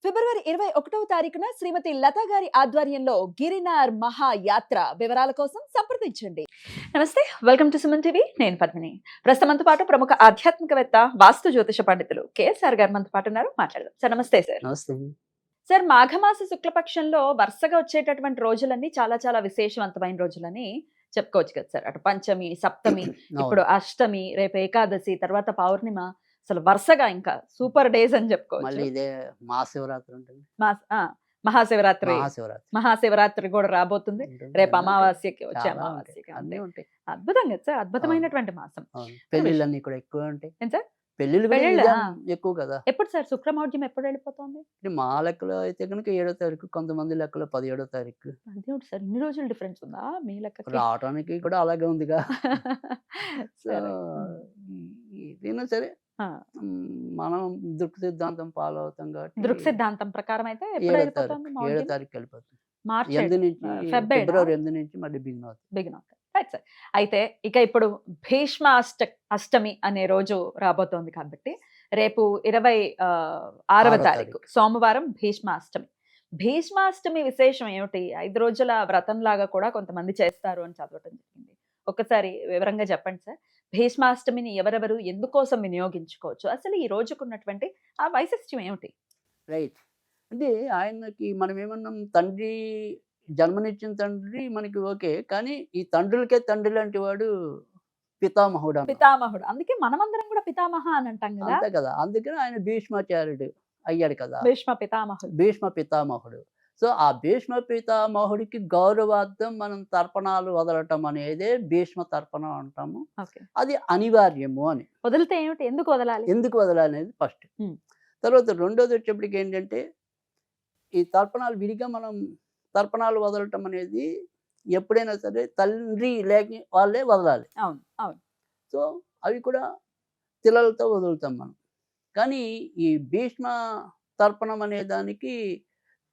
ఫిబ్రవరి 21వ తారీఖున శ్రీమతి లతా గారి ఆధ్వర్యంలో గిరినార్ మహాయాత్ర వివరాల కోసం సంప్రదించండి. నమస్తే, వెల్కమ్ టు సుమన్ టీవీ. నేను పద్మిని. ప్రస్తుతంతో పాటు ప్రముఖ ఆధ్యాత్మికవేత్త, వాస్తు జ్యోతిష పండితులు కేఎస్ఆర్ గారు మనతో పాటు ఉన్నారు. మాట్లాడదాం సార్. నమస్తే సార్. నమస్తే. సార్, మాఘమాస శుక్లపక్షంలో వరుసగా వచ్చేటటువంటి రోజులన్నీ చాలా చాలా విశేషవంతమైన రోజులని చెప్పుకోవచ్చు కదా సార్. అటు పంచమి, సప్తమి, ఇప్పుడు అష్టమి, రేపు ఏకాదశి, తర్వాత పౌర్ణిమ, అసలు వరుసగా ఇంకా సూపర్ డేస్ అని మళ్ళీ చెప్పుకోవచ్చు. ఇదే మహాశివరాత్రి ఉంటుంది. మహాశివరాత్రి మహాశివరాత్రి మహాశివరాత్రి కూడా రాబోతుంది. ఉంటుంది. రేపు అన్నీ అమావాస్యకి వచ్చే చాలా ఉంటాయి. అమావాస్యకి అన్నీ అంతే. ఉంటాయి. అద్భుతం కదా సార్, అద్భుతమైనటువంటి మాసం. అవును. పెళ్ళిళ్ళన్నీ కూడా ఎక్కువ ఉంటాయి. ఏం సార్? పెళ్ళిళ్ళు కూడా పెళ్ళిళ్ళా? ఇదే ఎక్కువ కదా. ఎప్పుడు సార్ శుక్రమౌఢ్యం ఎప్పుడు వెళ్ళిపోతుంది? అంటే మా లెక్కలో అయితే కనుక 7వ తారీఖు, కొంతమంది లెక్కలో 17వ తారీఖు. అదేమిటి సార్, ఇన్ని రోజులు డిఫరెన్స్ ఉందా మీ లెక్కకి? రావడానికి కూడా అలాగే ఉందిగా. సో సరే. ఏదైనా సరే ఆ, మనం దృక్ సిద్ధాంతం ఫాలో అవుతాం కాబట్టి దృక్ సిద్ధాంతం ప్రకారం అయితే ఎప్పుడు 7వ వెళ్ళిపోతుంది తారీఖు మౌఢ్యం? 7వ తారీఖు వెళ్ళిపోతుంది. మార్చి 8 నుంచి ఫిబ్రవరి ఫిబ్రవరి 8 నుంచి మళ్ళీ బిగిన్ అవుతుంది. బిగిన్ అవుతాయి. Right sir. అయితే ఇక ఇప్పుడు భీష్మ అష్టమి అనే రోజు రాబోతోంది కాబట్టి రేపు 26వ తారీఖు సోమవారం భీష్మాష్టమి. భీష్మాష్టమి విశేషం ఏమిటి? 5 రోజుల వ్రతం లాగా కూడా కొంతమంది చేస్తారు అని చదవటం జరిగింది. ఒక్కసారి వివరంగా చెప్పండి సార్. భీష్మాష్టమిని ఎవరెవరు ఎందుకోసం వినియోగించుకోవచ్చు? అసలు ఈ రోజుకున్నటువంటి ఆ వైశిష్ట్యం ఏమిటి? రైట్. అంటే ఆయనకి మనం ఏమన్నాం, తండ్రి జన్మనిచ్చిన తండ్రి మనకి ఓకే. కానీ ఈ తండ్రులకే తండ్రి లాంటి వాడు పితామహుడు అన్నాం. పితామహుడు. అందుకే మనమందరం కూడా పితామహ అని అంటాం కదా. అంతే కదా. అందుకని ఆయన భీష్మాచార్యుడు అయ్యాడు కదా. భీష్మ పితామహుడు. భీష్మ పితామహుడు. సో ఆ భీష్మ పితామహుడికి గౌరవార్థం మనం తర్పణాలు వదలటం అనేదే భీష్మ తర్పణం అంటాము. ఓకే. అది అనివార్యము అని. వదిలితే ఏమిటి? ఎందుకు వదలాలి? ఎందుకు వదలనేది ఫస్ట్. ఉమ్. తర్వాత రెండోది వచ్చేప్పటికి ఏంటంటే, ఈ తర్పణాలు విడిగా మనం తర్పణాలు వదలటం అనేది ఎప్పుడైనా సరే తండ్రి లేక వాళ్ళే వదలాలి. అవును, అవును. సో అవి కూడా తిలలతో వదులుతాం మనం. కానీ ఈ భీష్మ తర్పణం అనే దానికి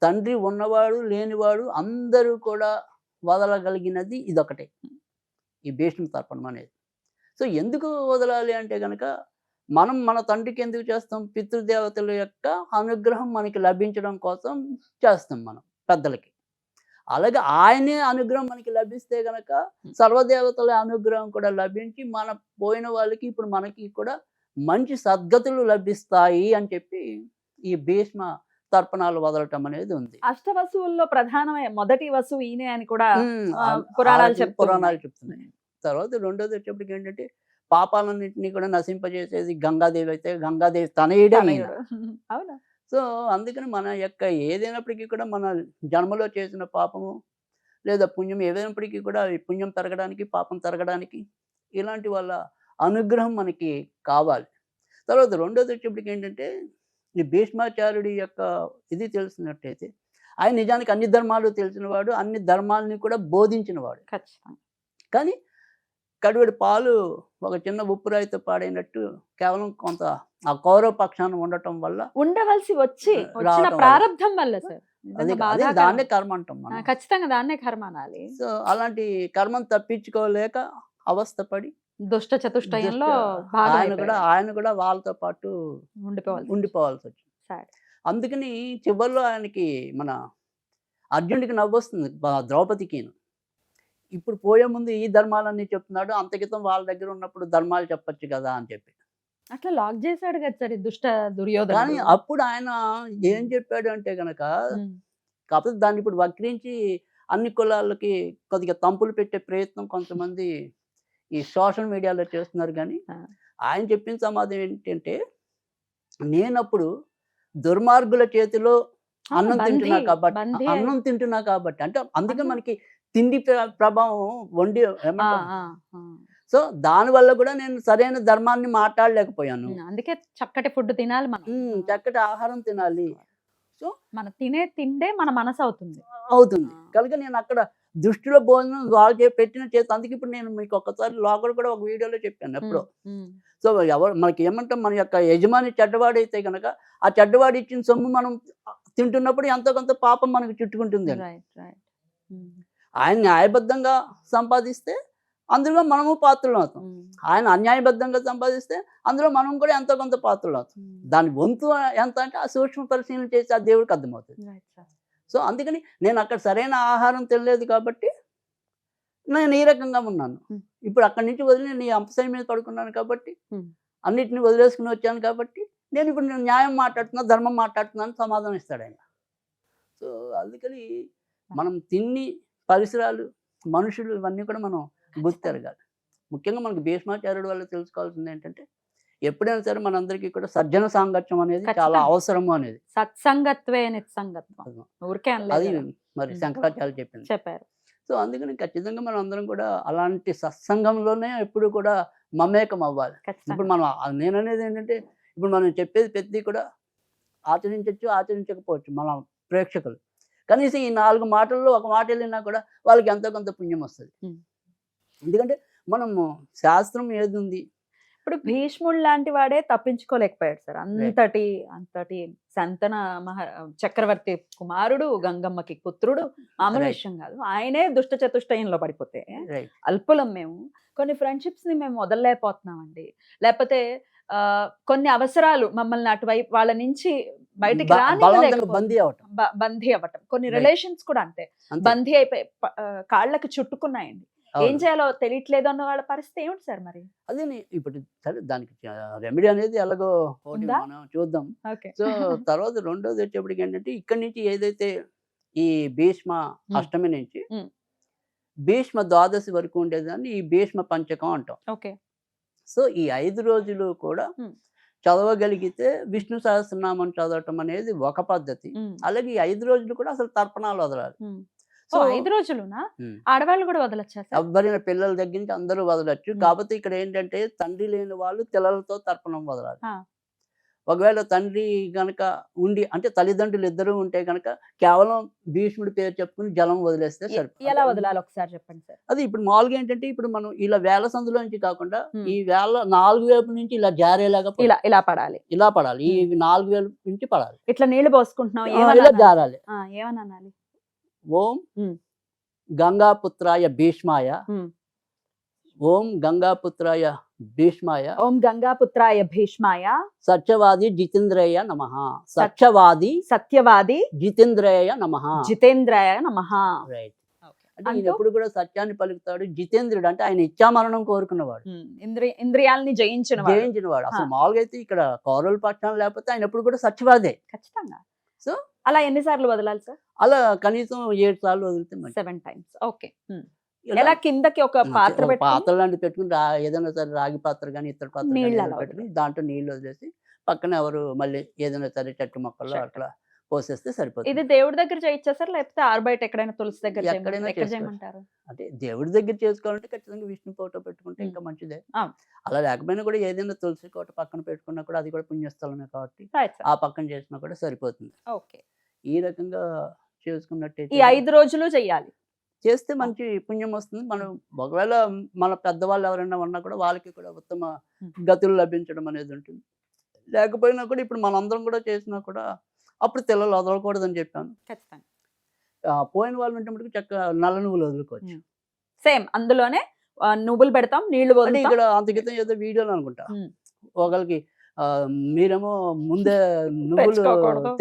తండ్రి ఉన్నవాడు లేనివాడు అందరూ కూడా వదలగలిగినది ఇదొకటే, ఈ భీష్మ తర్పణం అనేది. సో ఎందుకు వదలాలి అంటే కనుక, మనం మన తండ్రికి ఎందుకు చేస్తాం? పితృదేవతల యొక్క అనుగ్రహం మనకి లభించడం కోసం చేస్తాం మనం పెద్దలకి. అలాగే ఆయనే అనుగ్రహం మనకి లభిస్తే గనక సర్వదేవతల అనుగ్రహం కూడా లభించి మన పోయిన వాళ్ళకి ఇప్పుడు మనకి కూడా మంచి సద్గతులు లభిస్తాయి అని చెప్పి ఈ భీష్మ తర్పణాలు వదలటం అనేది ఉంది. అష్టవసువుల్లో ప్రధానమైన మొదటి వసువు ఈయనే అని కూడా పురాణాలు పురాణాలు చెప్తున్నాయి. చెప్తున్నాయి. తర్వాత రెండోది వచ్చేప్పటికి ఏంటంటే, పాపాలన్నింటినీ కూడా నశింపజేసేది గంగాదేవి అయితే గంగాదేవి తనయుడే ఈయన. అవునా? సో అందుకని మన యొక్క ఏదైనప్పటికీ కూడా మన జన్మలో చేసిన పాపము లేదా పుణ్యం ఏదైనప్పటికీ కూడా ఈ పుణ్యం పెరగడానికి, పాపం తరగడానికి ఇలాంటి వాళ్ళ అనుగ్రహం మనకి కావాలి. తర్వాత రెండోది వచ్చేప్పటికి ఏంటంటే, ఈ భీష్మాచార్యుడి యొక్క ఇది తెలిసినట్టయితే ఆయన నిజానికి అన్ని ధర్మాలు తెలిసినవాడు, అన్ని ధర్మాలని కూడా బోధించినవాడు. ఖచ్చితంగా. కానీ కడివెడు పాలు ఒక చిన్న ఉప్పురాయితో పాడైనట్టు కేవలం కొంత ఆ కౌరవ పక్షాన ఉండటం వల్ల ఉండవలసి వచ్చిన రావటం వల్ల. ప్రారంధం వల్ల సార్. అదే నిజంగా అదే బాధాకరం. దాన్నే కర్మ అంటాం మనం. ఖచ్చితంగా దాన్నే కర్మ అనాలి. సో అలాంటి కర్మను తప్పించుకోలేక అవస్థపడి దుష్ట చతుష్టయంలో ఆయన కూడా వాళ్ళతో పాటు ఉండిపోవాల్సి వచ్చింది. సరే. అందుకని చివరిలో ఆయనకి మన అర్జునుడికి నవ్వొస్తుంది ద్రౌపదికి. ఇప్పుడు పోయే ముందు ఈ ధర్మాలన్నీ చెప్తున్నాడు, అంత క్రితం వాళ్ళ దగ్గర ఉన్నప్పుడు ధర్మాలు చెప్పొచ్చు కదా అని చెప్పి. అట్లా లాక్ చేశాడు కదా సార్ ఈ దుష్ట కానీ దుర్యోధనుడు. అప్పుడు ఆయన ఏం చెప్పాడు అంటే గనక, కాకపోతే దాన్ని ఇప్పుడు వక్రించి అన్ని కులాలకి కొద్దిగా తంపులు పెట్టే ప్రయత్నం కొంతమంది ఈ సోషల్ మీడియాలో చేస్తున్నారు. కానీ ఆయన చెప్పిన సమాధానం ఏంటంటే, నేనప్పుడు దుర్మార్గుల చేతిలో అన్నం తింటున్నా కాబట్టి అంటే అందుకే మనకి తిండి ప్రభావం వండి సో దానివల్ల కూడా నేను సరైన ధర్మాన్ని మాట్లాడలేకపోయాను. అందుకే చక్కటి ఫుడ్ తినాలి మనం. చక్కటి ఆహారం తినాలి. సో మన తినే తిండే మన మనసు అవుతుంది. కనుక నేను అక్కడ దృష్టిలో భోజనం వాళ్ళు పెట్టిన చేతి. అందుకే ఇప్పుడు నేను మీకు ఒకసారి లోకల్ కూడా ఒక వీడియోలో చెప్పాను ఎప్పుడో. సో ఎవరు మనకి ఏమంటాం, మన యొక్క యజమాని చెడ్డవాడైతే కనుక ఆ చెడ్డవాడు ఇచ్చిన సొమ్ము మనం తింటున్నప్పుడు ఎంతో కొంత పాపం మనకు చుట్టుకుంటుంది. ఆయన న్యాయబద్ధంగా సంపాదిస్తే అందులో మనము పాత్రలు అవుతాం. ఆయన అన్యాయబద్ధంగా సంపాదిస్తే అందులో మనం కూడా ఎంతో కొంత పాత్రలు అవుతాం. దాని వంతు ఎంత అంటే ఆ సూక్ష్మ పరిశీలన చేసి ఆ దేవుడికి అర్థమవుతుంది. సో అందుకని నేను అక్కడ సరైన ఆహారం తినలేదు కాబట్టి నేను ఈ రకంగా ఉన్నాను. ఇప్పుడు అక్కడి నుంచి వదిలి నేను ఈ అంపశయ్య మీద పడుకున్నాను కాబట్టి, అన్నిటిని వదిలేసుకుని వచ్చాను కాబట్టి నేను ఇప్పుడు నేను న్యాయం మాట్లాడుతున్నా, ధర్మం మాట్లాడుతున్నాను సమాధానం ఇస్తాడు ఆయన. సో అందుకని మనం తిన్ని పరిసరాలు, మనుషులు ఇవన్నీ కూడా మనం గుర్తెరగాలి. ముఖ్యంగా మనకు భీష్మాచార్యుడి వల్ల తెలుసుకోవాల్సింది ఏంటంటే, ఎప్పుడైనా సరే మనందరికీ కూడా సజ్జన సాంగత్యం అనేది చాలా ఖచ్చితంగా. అవసరము అనేది. సత్సంగత్వే నిత్సంగత్వం. ఊరికే అనలేదు అది కదా. మరి శంకరాచార్యులు చెప్పింది. చెప్పారు. సో అందుకని ఖచ్చితంగా మనం అందరం కూడా అలాంటి సత్సంగంలోనే ఎప్పుడు కూడా మమేకం అవ్వాలి. ఇప్పుడు ఖచ్చితంగా. మనం నేననేది ఏంటంటే, ఇప్పుడు మనం చెప్పేది ప్రతిదీ కూడా ఆచరించొచ్చు, ఆచరించకపోవచ్చు మన ప్రేక్షకులు. కనీసం ఈ 4 మాటల్లో ఒక మాట వెళ్ళినా కూడా వాళ్ళకి ఎంతో కొంత పుణ్యం వస్తది. ఎందుకంటే మనము శాస్త్రం ఏదుంది, ఇప్పుడు భీష్ముడు లాంటి వాడే తప్పించుకోలేకపోయాడు సార్. అంతటి శంతన చక్రవర్తి కుమారుడు, గంగమ్మకి పుత్రుడు, మామూలు Right. విషయం కాదు. ఆయనే దుష్ట చతుష్టయంలో పడిపోతే రైట్ అల్పులం మేము. కొన్ని ఫ్రెండ్షిప్స్ ని మేము వదలలేకపోతున్నామండి. లేకపోతే కొన్ని అవసరాలు మమ్మల్ని అటువైపు వాళ్ళ నుంచి బయటికి బలవంతంగా బందీ అవటం. బందీ అవ్వటం. కొన్ని Right. రిలేషన్స్ కూడా అంతే అంతే. బందీ అయిపోయి కాళ్ళకి చుట్టుకున్నాయండి. ఏం అవును. చేయాలో తెలియట్లేదు అన్న వాళ్ళ పరిస్థితి ఏమిటి సార్ మరి? అదే ఇప్పుడు సరే దానికి రెమెడీ అనేది ఎలాగో ఒకటి ఉందా? మనం చూద్దాం. ఓకే. సో తర్వాత రెండోది వచ్చేప్పటికి ఏంటంటే, ఇక్కడి నుంచి ఏదైతే ఈ భీష్మ అష్టమి నుంచి Hmm. భీష్మ ద్వాదశి వరకు ఉండేదాన్ని ఈ భీష్మ పంచకం అంటాం. ఓకే. సో ఈ 5 రోజులు కూడా చదవగలిగితే విష్ణు సహస్రనామం చదవటం అనేది ఒక పద్ధతి. అలాగే ఈ 5 రోజులు కూడా అసలు తర్పణాలు వదలాలి. సో 5 రోజులునా? ఆడవాళ్ళు కూడా వదలొచ్చా సార్? ఎవ్వరైనా పిల్లల దగ్గర నుంచి అందరూ వదలొచ్చు. కాకపోతే ఇక్కడ ఏంటంటే తండ్రి లేని వాళ్ళు పిల్లలతో తర్పణం వదలాలి. ఒకవేళ తండ్రి గనక ఉండి అంటే తల్లిదండ్రులు ఇద్దరు ఉంటే గనక కేవలం భీష్ముడి పేరు చెప్పుకుని జలం వదిలేస్తే ఎలా సరిపోతుంది. వదలాలి ఒకసారి చెప్పండి సార్. అది ఇప్పుడు మామూలుగా ఏంటంటే, ఇప్పుడు మనం ఇలా వేల సందులో నుంచి కాకుండా ఈ వేల 4 వైపు నుంచి ఇలా జారేలాగా ఇలా పడాలి. ఇలా పడాలి. ఈ 4 వేల నుంచి పడాలి. ఇట్లా నీళ్లు పోసుకుంటున్నాం. ఇలా జారాలి. ఏమనాలి? ఓం గంగాపుత్రాయ భీష్మాయ, ఓం గంగాపుత్రాయ భీష్మాయ, ఓం గంగాపుత్రాయ భీష్మాయ, సత్యవాది జితేంద్రయ నమః, సత్యవాది జితేంద్రయ నమః, జితేంద్రాయ నమః. రైట్. అంటే ఈయన ఎప్పుడు కూడా సత్యాన్ని పలుకుతాడు. జితేంద్రుడు అంటే ఆయన ఇచ్చామరణం కోరుకున్నవాడు, ఇంద్రియాలని జయించిన వాడు. అసలు మామూలుగా అయితే ఇక్కడ కౌరవుల పక్షాన లేకపోతే ఆయన ఎప్పుడు కూడా సత్యవాదే. ఖచ్చితంగా. సో అలా ఎన్నిసార్లు వదలాలి సార్? అలా కనీసం 7 సార్లు వదిలితే మంచిది. 7 times. ఓకే. ఎలా కిందకి ఒక పాత్ర పాత్ర లాంటి పెట్టుకుని ఏదైనా సరే రాగి పాత్ర కానీ ఇతర పాత్ర నీళ్ళు గానీ అలా పెట్టుకుని దాంట్లో నీళ్ళు వదిలేసి పక్కన ఎవరు మళ్ళీ ఏదైనా సరే చెట్టు మొక్కల్లో అట్లా పోసేస్తే సరిపోతుంది. ఇది దేవుడి దగ్గర చేయొచ్చా సార్, లేకపోతే ఆరుబయట ఎక్కడైనా తులసి దగ్గర ఎక్కడైనా ఎక్కడ చేయమంటారు? అంటే దేవుడి దగ్గర చేసుకోవాలంటే ఖచ్చితంగా విష్ణు ఫోటో పెట్టుకుంటే ఇంకా మంచిదే. అలా లేకపోయినా కూడా ఏదైనా తులసి కోట పక్కన పెట్టుకున్నా కూడా అది కూడా పుణ్యస్థలమే కాబట్టి ఆ పక్కన చేసినా కూడా సరిపోతుంది. ఓకే. ఈ రకంగా చేసుకున్నట్టయితే ఈ 5 రోజులు చెయ్యాలి. చేస్తే మంచి పుణ్యం వస్తుంది. మనం ఒకవేళ మన పెద్దవాళ్ళు ఎవరైనా ఉన్నా కూడా వాళ్ళకి కూడా ఉత్తమ గతులు లభించడం అనేది ఉంటుంది. లేకపోయినా కూడా ఇప్పుడు మనందరం కూడా చేసినా కూడా అప్పుడు తెల్లలు వదలకూడదని చెప్పాను. ఖచ్చితంగా. పోయిన వాళ్ళు ఉంటే మటుకు చక్క నల్ల నువ్వులు వదులుకోవచ్చు. సేమ్ అందులోనే నువ్వులు పెడతాం, నీళ్లు అంటే వదులుతాం. ఇక్కడ అంతకితం ఏదో వీడియోలు అనుకుంటా ఒకరికి మీరేమో ముందే నువ్వులు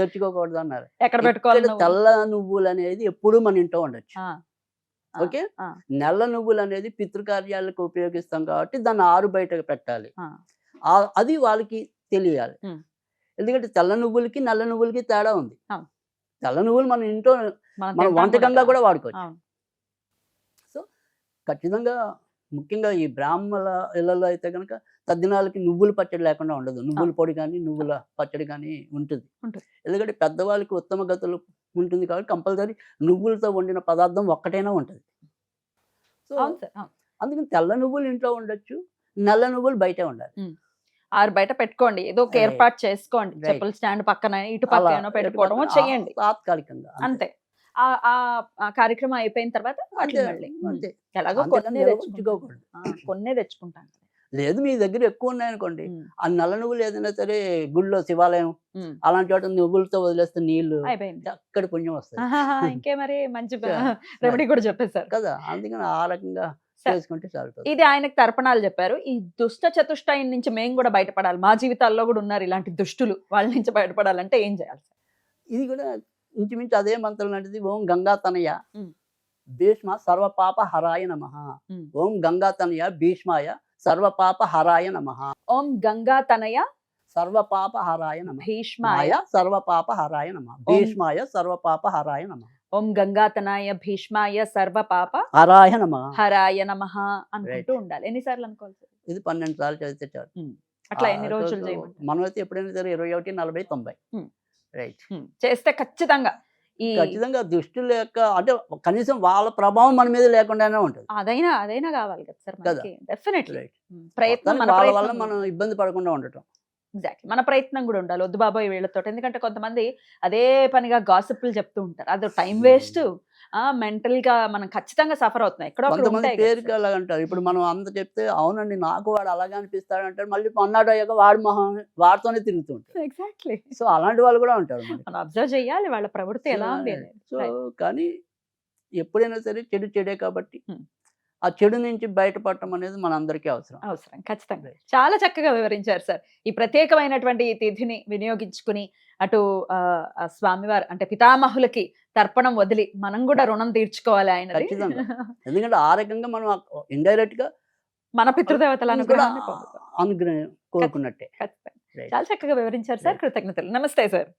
తెచ్చుకోకూడదు అన్నారు. ఎక్కడ పెట్టుకోవాలి? తెల్ల నువ్వులు అనేది ఎప్పుడు మన ఇంట్లో ఉండొచ్చు. ఓకే. నల్ల నువ్వులు అనేది పితృకార్యాలకు ఉపయోగిస్తాం కాబట్టి దాన్ని ఆరు బయట పెట్టాలి. అది వాళ్ళకి తెలియాలి. ఎందుకంటే తెల్ల నువ్వులకి నల్ల నువ్వులకి తేడా ఉంది. తెల్ల నువ్వులు మన ఇంట్లో మనం వంటకంగా కూడా వాడుకోవచ్చు. సో ఖచ్చితంగా ముఖ్యంగా ఈ బ్రాహ్మణ ఇళ్లలో అయితే కనుక తద్దినాలకి నువ్వుల పచ్చడి లేకుండా ఉండదు. నువ్వుల పొడి కానీ నువ్వుల పచ్చడి కానీ ఉంటుంది. ఎందుకంటే పెద్దవాళ్ళకి ఉత్తమ గతులు ఉంటుంది కాబట్టి కంపల్సరీ నువ్వులతో వండిన పదార్థం ఒక్కటైనా ఉంటుంది. సో అందుకని తెల్ల నువ్వులు ఇంట్లో ఉండొచ్చు, నల్ల నువ్వులు బయటే ఉండాలి. ఆరు బయట పెట్టుకోండి, ఏదో ఒక ఏర్పాటు చేసుకోండి. చెప్పుల స్టాండ్ పక్కన ఇటు పక్కన పెట్టుకోవడం చేయండి తాత్కాలికంగా. అంతే. ఆ కార్యక్రమం అయిపోయిన తర్వాత అంతే. ఎలాగో కొన్నే తెచ్చుకుంటాను. లేదు మీ దగ్గర ఎక్కువ ఉన్నాయనుకోండి, ఆ నల్ల నువ్వులు ఏదైనా సరే గుళ్ళో శివాలయం అలాంటి చోట నువ్వులతో వదిలేస్తే నీళ్లు అక్కడ పుణ్యం వస్తుంది. ఇంకే మరి మంచి రెమెడీ కూడా చెప్పేశారు కదా. అందుకని ఆ రకంగా చేసుకుంటే చాలు. ఇది ఆయనకు తర్పణాలు చెప్పారు. ఈ దుష్ట చతుష్టయం నుంచి మేము కూడా బయటపడాలి. మా జీవితాల్లో కూడా ఉన్నారు ఇలాంటి దుష్టులు. వాళ్ళ నుంచి బయటపడాలంటే ఏం చేయాలి సార్? ఇది కూడా ఇంచుమించు అదే మంత్రం లాంటిది. ఓం గంగా తనయ ఉమ్. భీష్మ సర్వపాప హరాయ నమః. ఉమ్. ఓం గంగా తనయ భీష్మాయ సర్వపాప హరాయ నమః. ఓం గంగా తనయ సర్వపాప హరాయ నమః. భీష్మాయ మాయ సర్వపాప హరాయ నమః. భీష్మాయ సర్వపాప హరాయ నమః. ఓం గంగాతనాయ భీష్మాయ సర్వ పాప హరాయ నమః. హరాయ నమః అనుకుంటూ ఉండాలి. ఎన్నిసార్లు అనుకోవాలి సార్? ఇది 12 సార్లు చదివితే చాలు. అట్లా ఆ ఎన్ని రోజులు రోజు చేయమంటారు? మనమైతే ఎప్పుడైనా సరే 21, 40, 90. ఉమ్. రైట్. చేస్తే ఖచ్చితంగా ఈ ఖచ్చితంగా దుష్టుల యొక్క అంటే కనీసం వాళ్ళ ప్రభావం మన మీద లేకుండానే ఉంటుంది. అదైనా కావాలి కదా సార్ కదా. మనకి. Definitely right. ప్రయత్నం, మన వాళ్ళ వల్ల ప్రయత్నం మనం ఇబ్బంది పడకుండా ఉండటం. ఎగ్జాక్ట్లీ మన ప్రయత్నం కూడా ఉండాలి. వద్దు బాబాయ్ వీళ్ళతో. ఎందుకంటే కొంతమంది అదే పనిగా గాసిప్లు చెప్తూ ఉంటారు. అది టైం వేస్ట్. మెంటల్ గా మనం ఖచ్చితంగా సఫర్ అవుతున్నాం. ఎక్కడో ఒకటి కొంతమంది ఉంటాయి పేరుకి కదా అలాగ అంటారు. ఇప్పుడు మనం అంత చెప్తే అవునండి నాకు వాడు అలాగే అనిపిస్తాడు అంటారు. మళ్ళీ అన్నాడు అయ్యాక వాడు మొహం వాడితోనే తిరుగుతూ ఉంటారు. సార్. ఎగ్జాక్ట్లీ సో అలాంటి వాళ్ళు కూడా ఉంటారు మనకి. మనం అబ్జర్వ్ చేయాలి వాళ్ళ ప్రవృత్తి ఎలా ఉంది అనేది. So Right. కానీ ఎప్పుడైనా సరే చెడు చెడే కాబట్టి Hmm. ఆ చెడు నుంచి బయటపడటం అనేది మనందరికీ అవసరం. అవసరం ఖచ్చితంగా. చాలా చక్కగా వివరించారు సార్. ఈ ప్రత్యేకమైనటువంటి ఈ తిథిని వినియోగించుకుని అటు ఆ స్వామివారు అంటే పితామహులకి తర్పణం వదిలి మనం కూడా రుణం తీర్చుకోవాలి ఆయనది. ఖచ్చితంగా. ఎందుకంటే ఆ రకంగా మనం ఇండైరెక్ట్ గా మన పితృదేవతల కూడా అనుగ్రహాన్ని పొందుతాం. అనుగ్రహం కోరుకున్నట్టే. ఖచ్చితంగా. Right. చాలా చక్కగా వివరించారు సార్. Right. కృతజ్ఞతలు. నమస్తే సార్.